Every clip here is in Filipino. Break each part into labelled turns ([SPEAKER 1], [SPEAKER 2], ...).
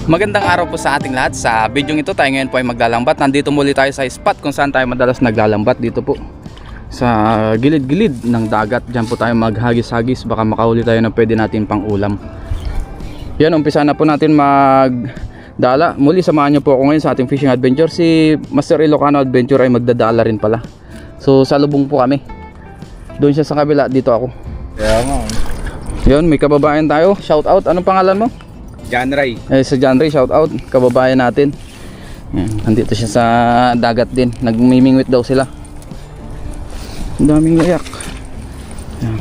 [SPEAKER 1] Magandang araw po sa ating lahat. Sa video ito tayo ngayon po ay maglalambat. Nandito muli tayo sa spot kung saan tayo madalas naglalambat. Dito po sa gilid-gilid ng dagat. Diyan po tayo maghagis-hagis. Baka makahuli tayo na pwede natin pang ulam. Yan, umpisa na po natin magdala. Muli samahan niyo po ako ngayon sa ating fishing adventure. Si Master Ilocano Adventure ay magdadala rin pala. So sa lubong po kami. Doon siya sa kabila, dito ako.
[SPEAKER 2] Kaya nga.
[SPEAKER 1] Yun, may kababayan tayo. Shout out. Anong pangalan mo?
[SPEAKER 2] John Ray.
[SPEAKER 1] Sa John Ray, shout out, kababayan natin. Yan, nandito siya sa dagat din. Nagmimingwit daw sila. Ang daming layak. Yan.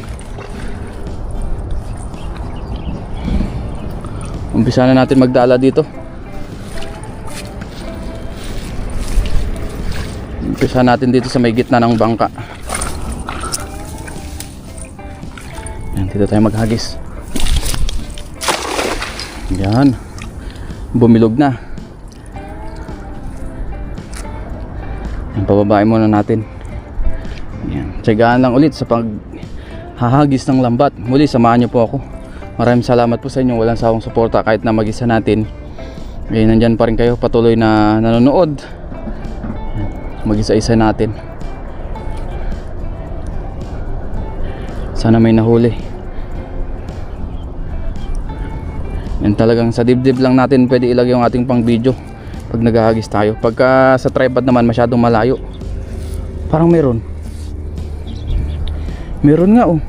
[SPEAKER 1] Umpisa na natin magdala dito. Umpisa natin dito sa may gitna ng bangka. Yan, dito tayo maghagis. Yan, bumilog na. Yan, pababain muna natin. Yan, tiyagaan lang ulit sa paghahagis ng lambat. Muli samahan niyo po ako. Maraming salamat po sa inyo, walang sawang suporta. Kahit na mag-isa natin, nandyan pa rin kayo, patuloy na nanonood. Mag-isa-isa natin. Sana may nahuli. Yan, talagang sa dibdib lang natin pwede ilagay yung ating pang video pag naghahagis tayo. Pagka sa tripod naman masyadong malayo. Parang meron nga oh.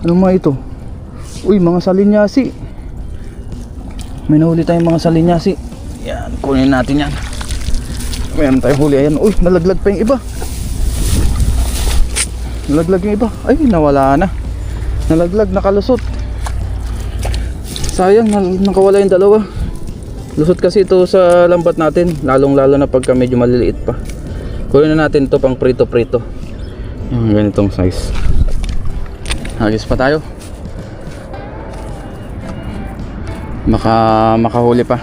[SPEAKER 1] Ano mga ito? Uy, mga salinyasi. May nahuli tayong mga salinyasi. Yan, kunin natin yan. Meron tayong huli. Ayan, uy, nalaglag pa yung iba. Nalaglag yung iba. Ay, nawala na. Nalaglag, nakalusot. Sayang, nakawala yung dalawa. Lusot kasi ito sa lambat natin, lalong lalo na pagka medyo maliliit pa. Kunin na natin ito pang prito-prito. Yung ganitong size. Hagis pa tayo. Makahuli pa.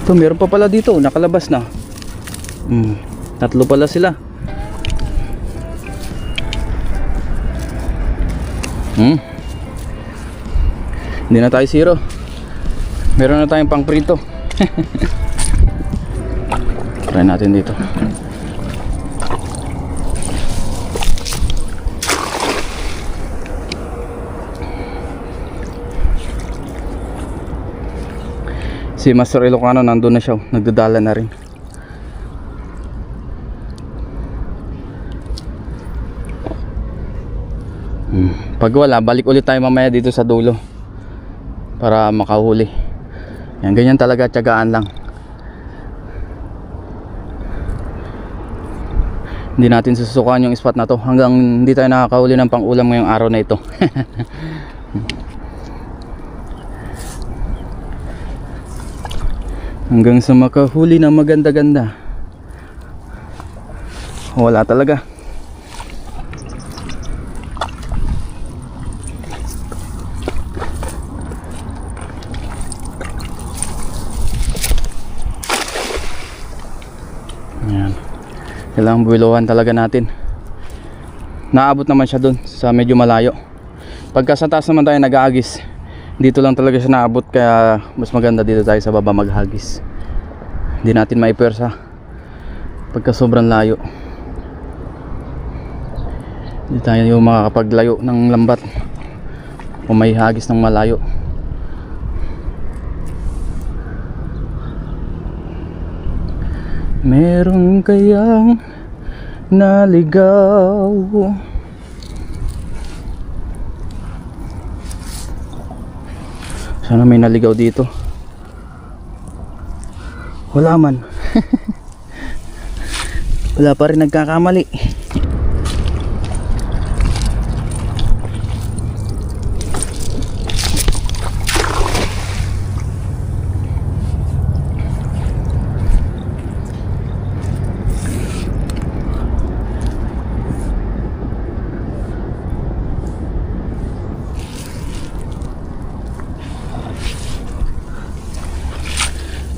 [SPEAKER 1] Ito, meron pa pala dito, nakalabas na. Tatlo pala sila. Hindi na tayo zero. Meron na tayong pang prito. Try natin dito. Si Master Ilocano nandun na siya, nagdadala na rin. Pag wala, balik ulit tayo mamaya dito sa dulo para makahuli. Yan, ganyan talaga, tiyagaan lang. Hindi natin susukuan yung spot na to hanggang hindi tayo nakakahuli ng pang-ulam ngayong araw na ito. Hanggang sa makahuli na maganda-ganda. Wala talaga. Ayan. Kailangan buwiluhan talaga natin. Naabot naman siya dun sa medyo malayo. Pagka sa taas naman tayo nag-aagis, dito lang talaga siya naabot. Kaya mas maganda dito tayo sa baba maghagis. Hindi natin maipersa pagka sobrang layo. Hindi tayo yung makakapaglayo ng lambat o may hagis ng malayo. Meron kayang naligaw? Sana may naligaw dito. Wala man. Wala pa rin nagkakamali.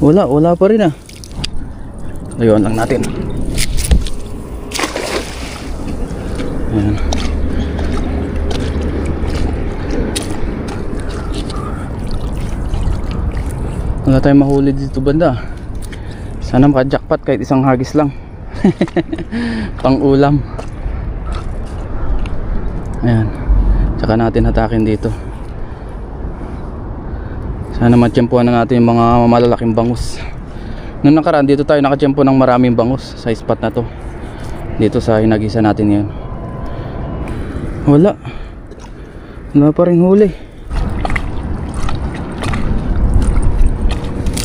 [SPEAKER 1] Wala pa rin ah. Layuan lang natin. Ayan. Wala tayong mahuli dito banda. Sana maka-jackpot kahit isang hagis lang. Pang ulam. Ayan. Tsaka natin hatakin dito. Sana matsyempohan na natin yung mga malalaking bangus. Noong nakaraan dito tayo nakatsyempo ng maraming bangus sa spot na to. Dito sa hinagisa natin yan. Wala pa rin huli.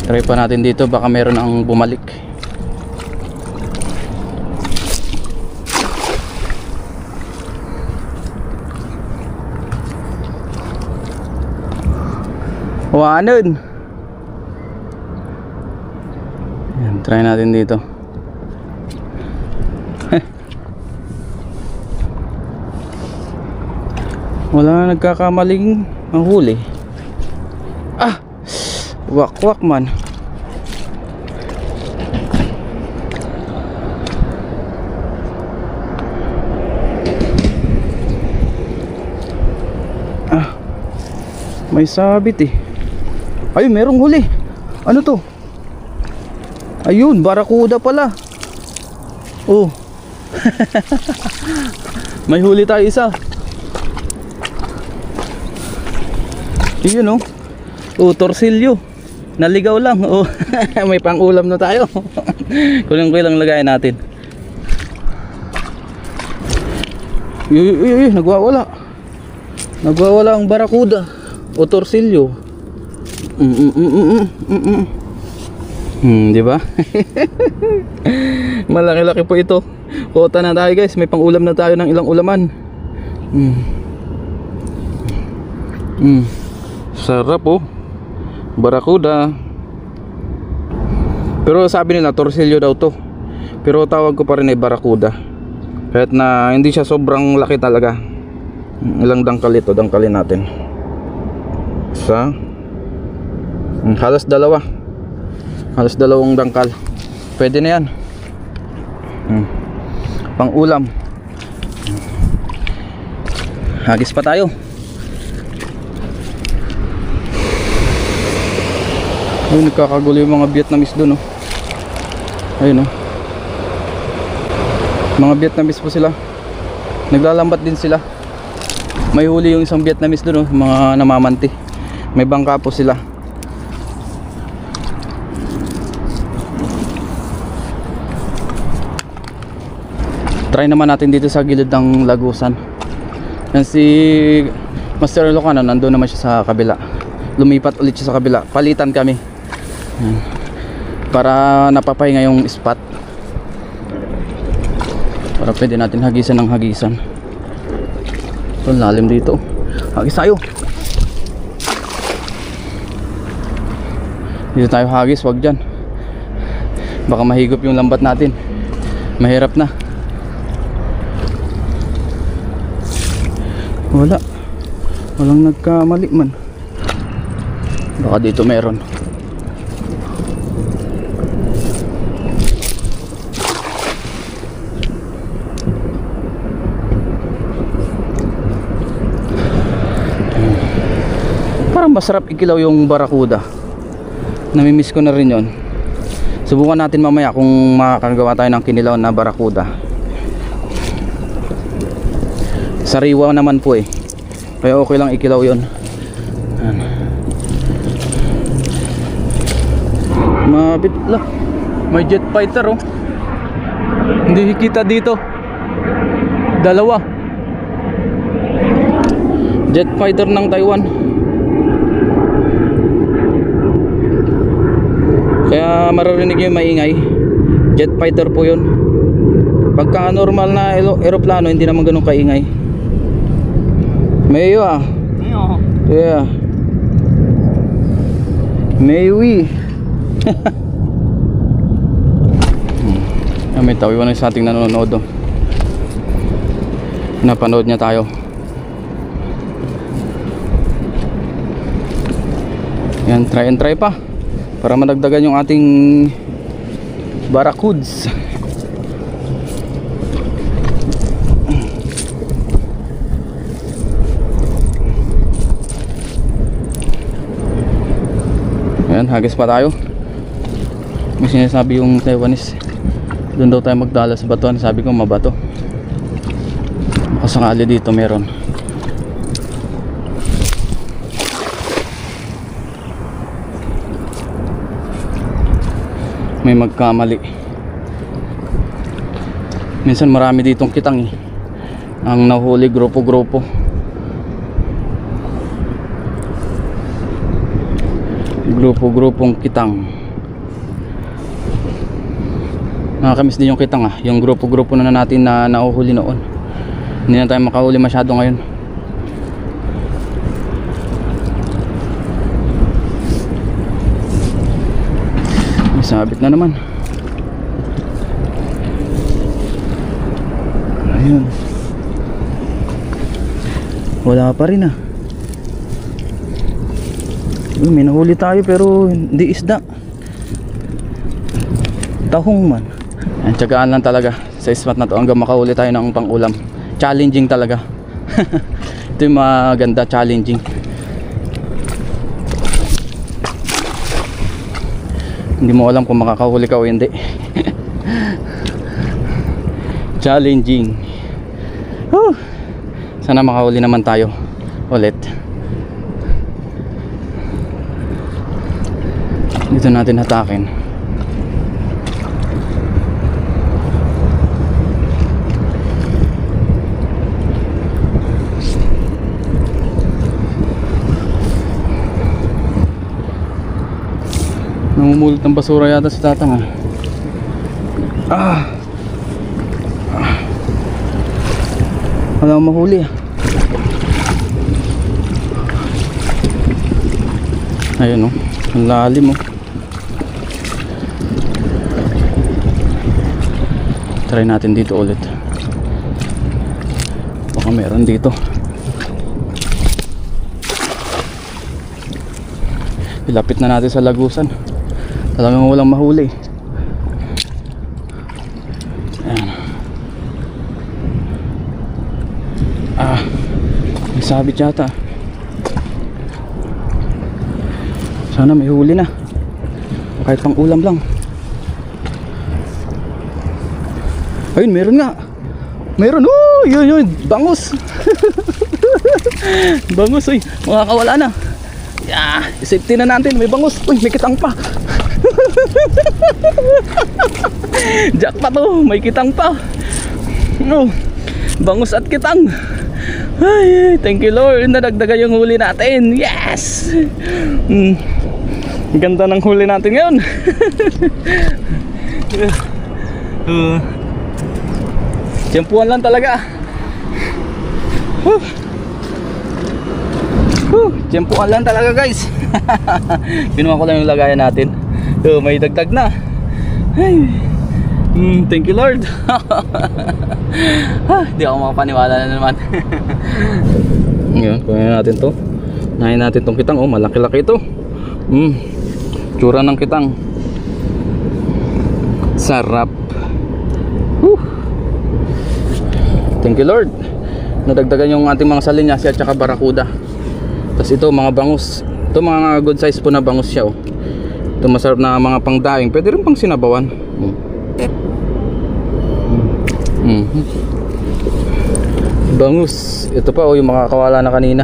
[SPEAKER 1] Try pa natin dito, baka meron ang bumalik. Wanan. Yan, try natin dito. Wala na nagkakamaling ang huli. Ah! Wak-wak man. Ah! May sabit eh. Ayun, merong huli. Ano to? Ayun, barakuda pala. Oh. May huli tayo isa. Yun oh. Oh, torsilyo. Naligaw lang. Oh. May pang-ulam na tayo. Kulang-kulang lagayan natin. Nagwawala. Nagwawala ang barakuda o torsilyo. Di ba? Malaki-laki po ito. Kota na tayo guys. May pang-ulam na tayo ng ilang ulaman. Sarap oh. Barakuda. Pero sabi nila torsilyo daw to. Pero tawag ko pa rin ay barakuda. Kahit na hindi siya sobrang laki talaga. Ilang dangkal ito, dangkalin natin. Isa. Halos dalawa. Halos dalawang dangkal. Pwede na yan. Pang ulam. Hagis pa tayo. Ayun, nagkakagulo yung mga Vietnamese dun oh. Ayun oh. Mga Vietnamese po sila. Naglalambat din sila. May huli yung isang Vietnamese dun oh, mga namamanti. May bangka po sila. Try naman natin dito sa gilid ng lagusan. Yan si Master Ilocano, nandun naman siya sa kabila. Lumipat ulit siya sa kabila. Palitan kami. Para napapahinga yung spot. Para pwede natin hagisan ng hagisan. Ito, lalim dito. Hagis tayo. Dito tayo hagis, wag dyan. Baka mahigop yung lambat natin. Mahirap na. Walang nagkamali man. Baka dito meron. Parang masarap ikilaw yung barakuda. Namimiss ko na rin yon. Subukan natin mamaya kung makakagawa tayo ng kinilaw na barakuda. Sariwa naman po eh. Kaya okay lang ikilaw yon. Mabit lah. May jet fighter oh. Hindi kita dito. Dalawa. Jet fighter ng Taiwan. Kaya maririnig yung maingay. Jet fighter po yun. Pagka normal na aeroplano, hindi naman ganun kaingay. Mayo ah. Yeah. Maywi. May tawiwan sa ating nanonood oh. Napanood niya tayo. Yan, try and try pa para madagdagan yung ating barakuds. Ayan, hagis pa tayo. May sinasabi yung Taiwanese, doon daw tayo magdala sa batuan. Sabi ko mabato. Kasakali dito meron. May magkamali. Minsan marami ditong kitang eh. Ang nahuli grupo-grupo. Grupo-grupong kitang. Nakakamiss din yung kitang ah. Yung grupo-grupo na natin na nauhuli noon. Hindi na tayo makahuli masyado ngayon. May sabit na naman. Ayun. Wala pa rin ah. May nahuli tayo pero hindi isda. Tahong man. Ayan, tsagaan lang talaga sa spot na to hanggang makahuli tayo ng pang-ulam. Challenging talaga. Ito yung maganda, challenging. Hindi mo alam kung makakahuli ka o hindi. Challenging. Whew. Sana makahuli naman tayo ulit. Dito natin hatakin. Namumulot ng basura yata si tatang ah. Wala akong mahuli ah. Ayun oh, ang lalim oh. Try natin dito ulit. Baka meron dito. Ilapit na natin sa lagusan. Talagang walang mahuli. Ayan. Ah, may sabit yata. Sana may huli na. Kahit pang ulam lang. Ayun, meron nga. Meron. Oh, yun. Bangus. Bangus, uy. Makakawala na. Yeah, safety na natin. May bangus. Uy, may kitang pa. Jackpot oh. May kitang pa. Oh, bangus at kitang. Ay, thank you Lord. Nadagdagan yung huli natin. Yes. Ganda ng huli natin ngayon. Tiyempuan lang talaga. Tiyempuan lang talaga guys. Pinuha ko lang yung lagayan natin. May dagdag na. Ay. Thank you Lord. Hindi ako makapaniwala na naman. Ngayon, kunin natin to. Nahin natin tong kitang. Oh, malaki-laki ito. Tsura ng kitang. Sarap. Thank you Lord. Nadagdagan yung ating mga salinyas at saka barakuda. Tapos ito mga bangus. Ito mga good size po na bangus siya oh. Ito masarap na mga pangdaing. Pwede rin pang sinabawan. Bangus. Ito pa oh, yung makakawala na kanina.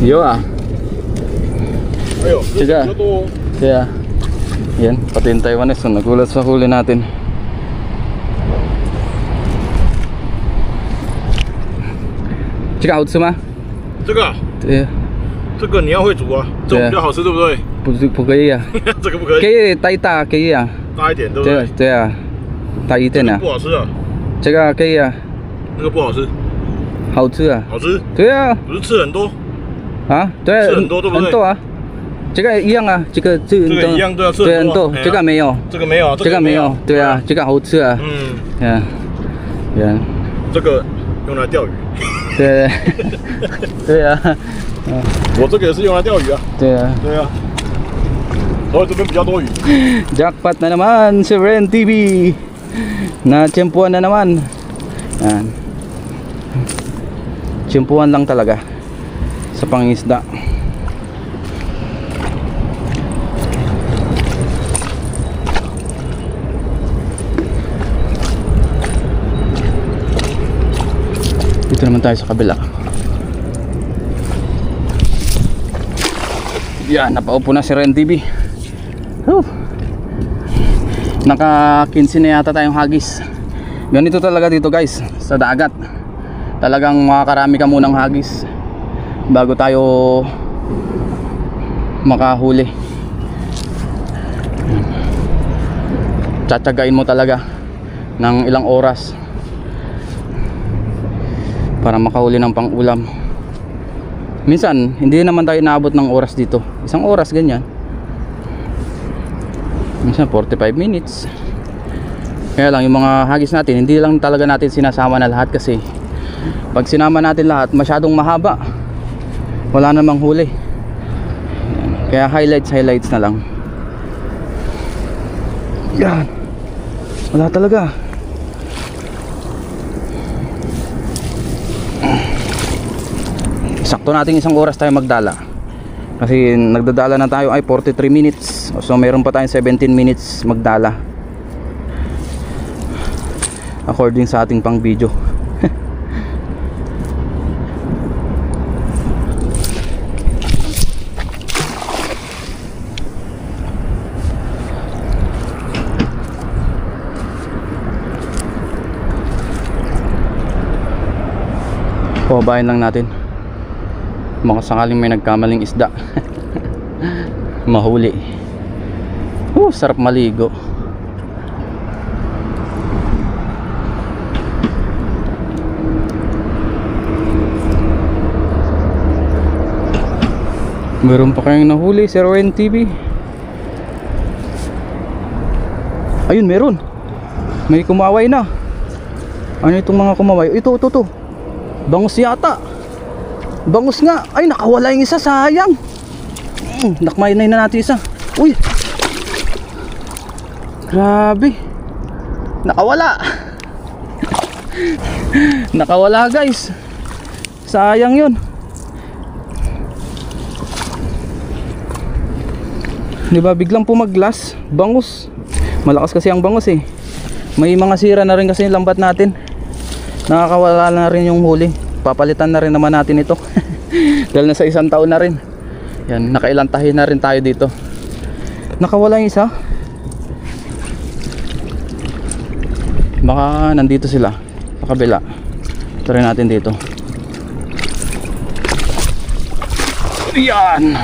[SPEAKER 1] Yo ah. Tiga. Kaya yan, pati yung Taiwanese so, nagulat sa huli natin. Chica 好吃吗？
[SPEAKER 2] 这个，
[SPEAKER 1] 对，
[SPEAKER 2] 这个你要会煮啊，这种比较好吃，对不对？
[SPEAKER 1] 不可以啊，
[SPEAKER 2] 这个不可以，
[SPEAKER 1] 可以带大可以啊，
[SPEAKER 2] 大一点，对不对？
[SPEAKER 1] 对啊，大一点啊，
[SPEAKER 2] 不好吃啊，
[SPEAKER 1] 这个可以啊，
[SPEAKER 2] 那个不好吃，
[SPEAKER 1] 好吃啊，
[SPEAKER 2] 好吃，
[SPEAKER 1] 对啊，
[SPEAKER 2] 不是吃很多，
[SPEAKER 1] 啊，对，
[SPEAKER 2] 吃很多对不对
[SPEAKER 1] 很多啊，这个一样啊，这个
[SPEAKER 2] 这个一样对啊，吃
[SPEAKER 1] 对很多
[SPEAKER 2] 很多啊，
[SPEAKER 1] 这个没有，
[SPEAKER 2] 这个没有啊，
[SPEAKER 1] 这个没有，对啊，这个好吃啊，嗯，
[SPEAKER 2] 这个用来钓鱼，
[SPEAKER 1] 对，对啊，
[SPEAKER 2] 我这个也是用来钓鱼啊，
[SPEAKER 1] 对啊。
[SPEAKER 2] 对啊，所以这边比较多鱼。
[SPEAKER 1] Jackpot na naman si Ren TV. Na tiyempuan na naman. Yan. Tsimpuhan lang talaga sa pangisda. Dito naman tayo sa kabila. Yan, napaupo na si Ren TV. Naka 15 na yata tayong hagis. Ganito talaga dito guys, sa dagat. Talagang makakarami ka munang hagis bago tayo makahuli. Tsatsagain mo talaga ng ilang oras para makahuli ng pang-ulam. Minsan hindi naman tayo naabot ng oras dito, isang oras ganyan, minsan 45 minutes. Kaya lang yung mga hagis natin hindi lang talaga natin sinasama na lahat, kasi pag sinama natin lahat masyadong mahaba, wala namang huli. Kaya highlights na lang. Yan, wala talaga. Sakto natin isang oras tayo magdala, kasi nagdadala na tayo ay 43 minutes. So meron pa tayong 17 minutes magdala according sa ating pang video. Pababayan lang natin, makasakaling may nagkamaling isda. Mahuli. Sarap maligo. Meron pa kayong nahuli, Sir Ren TV? Ayun, meron. May kumaway na. Ano itong mga kumaway? Ito. Bangus yata. Bangus nga. Ay, nakawala yung isa, sayang. Nakmayin na natin isa. Uy, grabe, nakawala. Nakawala guys, sayang yun. Diba biglang pumaglas. Bangus, malakas kasi ang bangus eh. May mga sira na rin kasi yung lambat natin. Nakakawala na rin yung huli. Papalitan na rin naman natin ito. Dahil nasa 1 taon na rin. Yan, nakailang tahi na rin tayo dito. Nakawala yung isa. Baka nandito sila sa kabila. Try natin dito. Yan.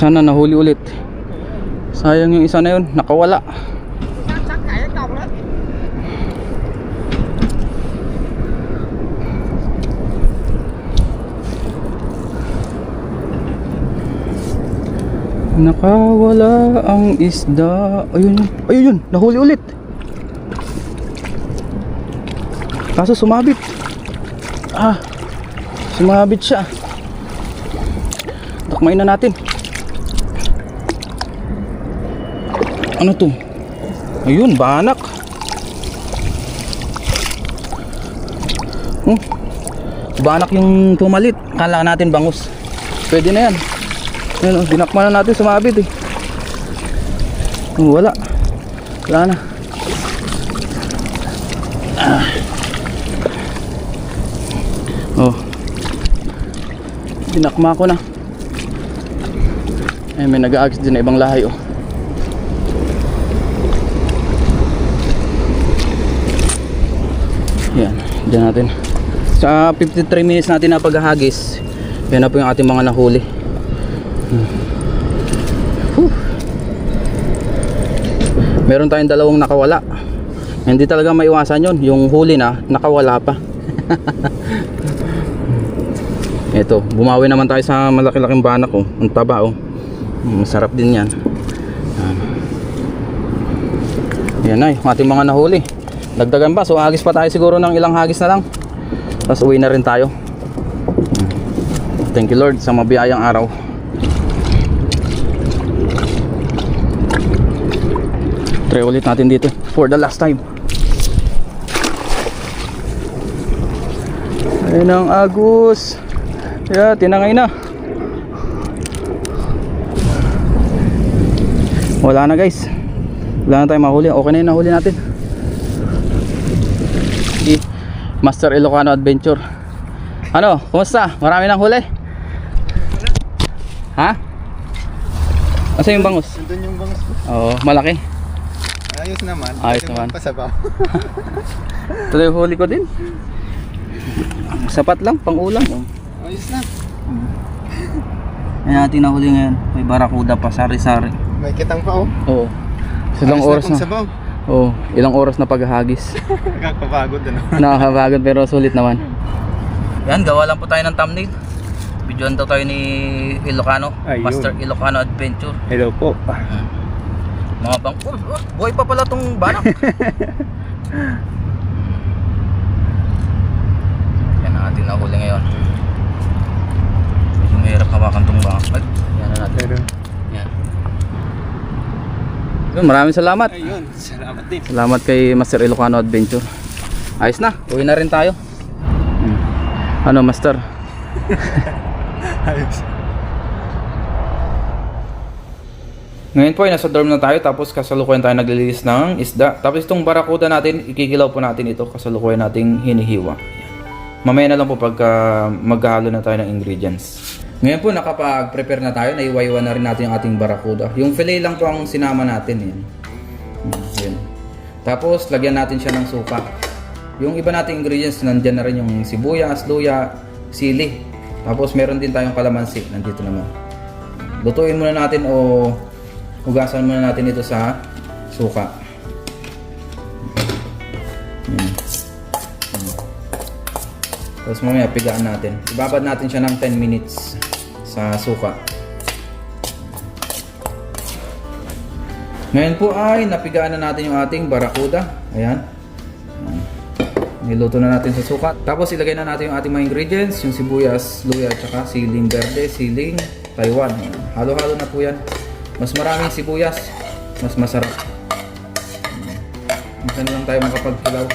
[SPEAKER 1] Sana nahuli ulit. Sayang yung isa na yun, nakawala. Nakawala ang isda. Ayun, nahuli ulit. Kaso sumabit. Sumabit siya. Takmain na natin. Ano to? Ayun, banak. Banak yung pumalit. Kala natin bangus. Pwede na yan. Ayun, dinakma na natin, sumabit eh. Wala na. Dinakma ko na. May nag-aagis din na ibang lahi oh. Yan, dyan natin. Sa 53 minutes natin na paghahagis, yan na po yung ating mga nahuli. Meron tayong dalawang nakawala. Hindi talaga maiwasan yun. Yung huli na, nakawala pa. Ito, bumawi naman tayo sa malaki-laking banak oh. Ang taba oh. Masarap din yan. Yan na yung ating mga nahuli. Dagdagan pa, so hagis pa tayo siguro ng ilang hagis na lang. Tapos uwi na rin tayo. Thank you Lord sa mabiyayang araw. Try ulit natin dito for the last time. Ayun ang Agus. Yeah, tinangay na. Wala na guys. Wala na tayong mahuli. Okay na yung nahuli natin. Master Ilocano Adventure. Ano? Kumusta? Marami nang huli? Ha? Asa yung bangus?
[SPEAKER 3] Nandun yung bangus ko.
[SPEAKER 1] Oo, malaki.
[SPEAKER 3] Ayos naman.
[SPEAKER 1] Ayos
[SPEAKER 3] Pwede
[SPEAKER 1] naman.
[SPEAKER 3] magpasabaw.
[SPEAKER 1] Ito yung huli ko din. Sapat lang, pang ulam.
[SPEAKER 3] Ayos na.
[SPEAKER 1] Ayan natin nahuli ngayon. May barakuda pa, sari-sari.
[SPEAKER 3] May kitang pa oh.
[SPEAKER 1] Oo. Ilang
[SPEAKER 3] Ayos
[SPEAKER 1] oras
[SPEAKER 3] na.
[SPEAKER 1] na.
[SPEAKER 3] Sabaw.
[SPEAKER 1] Oo, ilang oras na paghahagis.
[SPEAKER 3] Nakakapagod ano.
[SPEAKER 1] Nakakabagod pero sulit naman. Yan, gawa lang po tayo ng thumbnail. Videoan daw tayo ni Ilocano.
[SPEAKER 3] Ayun.
[SPEAKER 1] Master Ilocano Adventure.
[SPEAKER 3] Hello po.
[SPEAKER 1] Mga bang... buhay pa pala tong banak. Yan ang ating nahuli ngayon. Medyo mahirap hawakan tong banak. Ay, yan na natin.
[SPEAKER 3] Pero,
[SPEAKER 1] Yan. Yun, maraming salamat.
[SPEAKER 3] ayun, salamat din.
[SPEAKER 1] Salamat kay Master Ilocano Adventure. Ayos na, uwi na rin tayo. Ano Master?
[SPEAKER 3] Ayos.
[SPEAKER 1] Ngayon po ay nasa dorm na tayo tapos kasalukuyan tayo naglilinis ng isda. Tapos itong barakuda natin, ikikilaw po natin ito kasalukuyan nating hinihiwa. Mamaya na lang po pagka maghahalo na tayo ng ingredients. Ngayon po nakapag-prepare na tayo, naiwaiwa na rin natin yung ating barakuda. Yung fillet lang po ang sinama natin. Yan. Yan. Tapos lagyan natin siya ng suka. Yung iba nating ingredients, nandyan na rin yung sibuyas, luya, sili. Tapos meron din tayong kalamansi, nandito naman. Lutuin muna natin o hugasan muna natin ito sa suka. Yan. Tapos mamaya pigaan natin. Ibabad natin siya ng 10 minutes sa suka. Ngayon po ay napigaan na natin yung ating barakuda. Ayan. Niluto na natin sa suka. Tapos ilagay na natin yung ating mga ingredients. Yung sibuyas, luya, at saka siling verde, siling Taiwan. Ayan. Halo-halo na po yan. Mas maraming sibuyas, mas masarap. Minsan lang tayo makapagkilaw.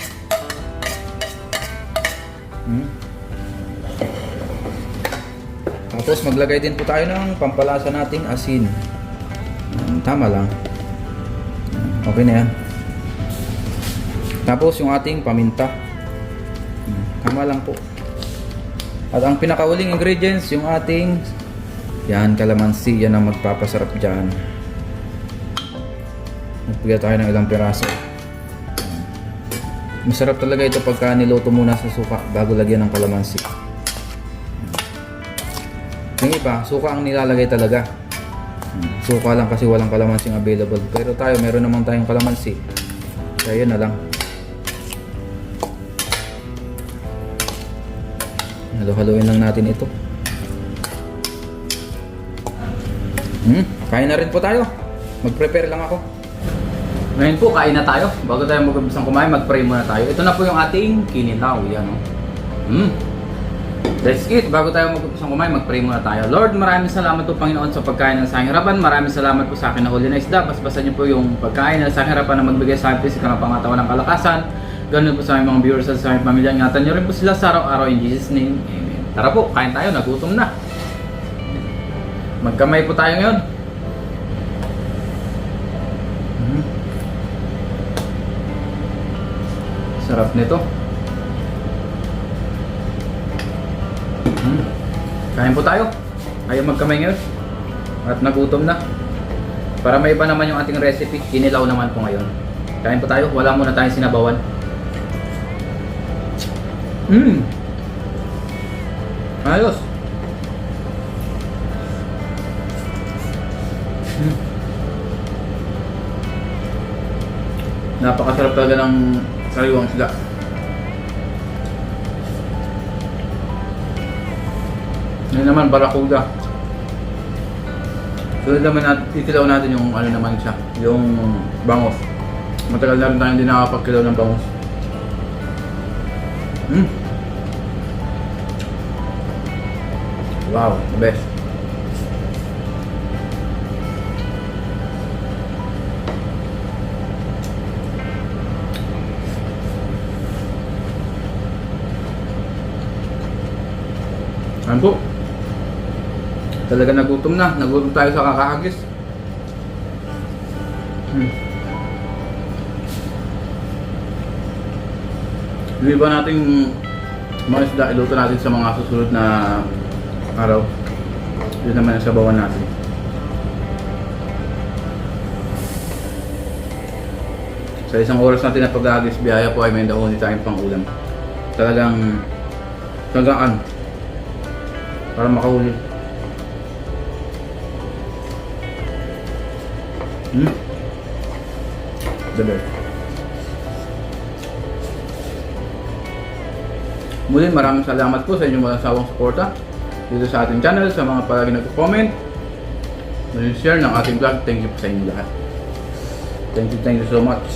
[SPEAKER 1] Tapos maglagay din po tayo ng pampalasa nating asin. Tama lang. Okay na yan. Tapos yung ating paminta. Tama lang po. At ang pinakauling ingredients, yung ating yan, kalamansi. Yan ang magpapasarap dyan. Magbigay tayo ng ilang piraso. Masarap talaga ito pagka niluto muna sa suka bago lagyan ng kalamansi. Yung iba, suka ang nilalagay talaga. Suka lang kasi walang kalamansing available. Pero tayo, meron naman tayong kalamansi. Kaya yun na lang. Halo-haloin lang natin ito. Kain na rin po tayo. Mag-prepare lang ako. Ngayon po, kain na tayo. Bago tayo mag-umpisang kumain, mag-pray muna tayo. Ito na po yung ating kinilaw. Yan o. Let's eat. Bago tayo mag-umpisang kumain, mag-pray muna tayo. Lord, maraming salamat po Panginoon sa pagkain ng aking harapan. Maraming salamat po sa akin na huli na isda. Basbasan niyo po yung pagkain na sa aking harapan na magbigay sa akin physical na pangatawan ng kalakasan. Ganun po sa aming mga viewers at sa aming pamilya. Ingatan niyo rin po sila sa araw-araw in Jesus' name. Amen. Tara po, kain tayo. Nagutom na. Magkamay po tayo ngayon. Sarap nito. Kain po tayo. Ayaw magkamay ngayon. At nagutom na. Para may iba naman yung ating recipe, kinilaw naman po ngayon. Kain po tayo. Wala muna tayong sinabawan. Ayos. Napakasarap talaga ng sariwang isda. Yan naman, barakuda. So naman natin, itilaw natin yung ano naman siya, yung bangos. Matagal na rin tayo hindi nakapagkilaw ng bangus. Wow, the best. Ayan po. Talaga nagutom na. Nagutom tayo sa kakahagis. Yung iba nating mga isda, iluto natin sa mga susunod na araw. Yun naman ang sabawan natin. Sa isang oras natin na paghahagis biyaya po ay may dahon tayong pang ulam. Talagang tagaan para makahuli. The best. Muli, maraming salamat po sa inyong walang sawang suporta dito sa ating channel, sa mga palagi nag-comment, share ng ating vlog. Thank you po sa inyo lahat. Thank you so much.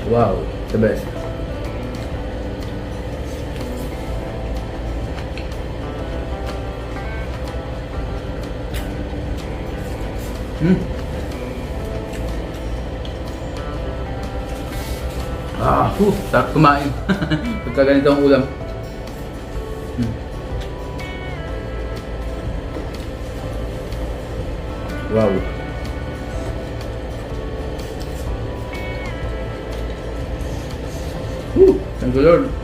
[SPEAKER 1] Wow, the best. Sarap kumain. Pagka ganito ang ulam. Wow. Thank you, Lord.